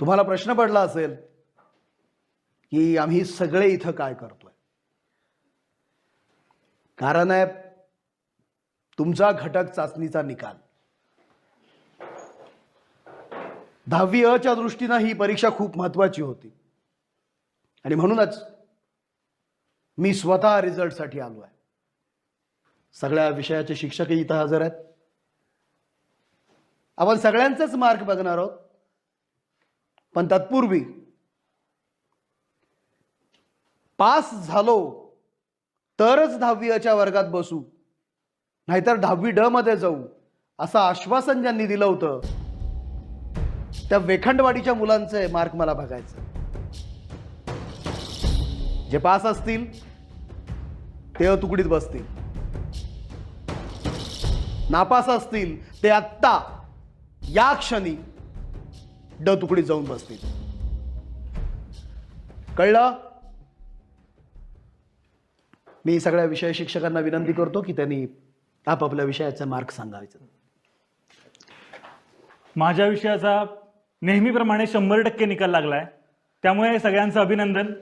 तुम्हाला प्रश्न पडला असेल की आम्ही सगळे इथं काय करतोय. कारण आहे तुमचा घटक चाचणीचा निकाल. 10वी अ च्या दृष्टीनं ही परीक्षा खूप महत्वाची होती आणि म्हणूनच मी स्वतः रिझल्टसाठी आलो आहे. सगळ्या विषयाचे शिक्षकही इथं हजर आहेत. आपण सगळ्यांचेच मार्क बघणार आहोत, पण तत्पूर्वी पास झालो तरच 10वी अ च्या वर्गात बसू, नाहीतर 10वी ड मध्ये जाऊ असं आश्वासन ज्यांनी दिलं होतं त्या वेखंडवाडीच्या मुलांचे मार्क मला बघायचं. जे पास असतील ते अ तुकडीत बसतील, नापास असतील ते आत्ता या क्षणी ड तुकडीत जाऊन बसतील. कळलं? मी सगळ्या विषय शिक्षकांना विनंती करतो की त्यांनी आपापल्या विषयाचे मार्क सांगायचे. माझ्या विषयाचा नेहमीप्रमाणे 100% निकाल लागलाय, त्यामुळे सगळ्यांचं अभिनंदन.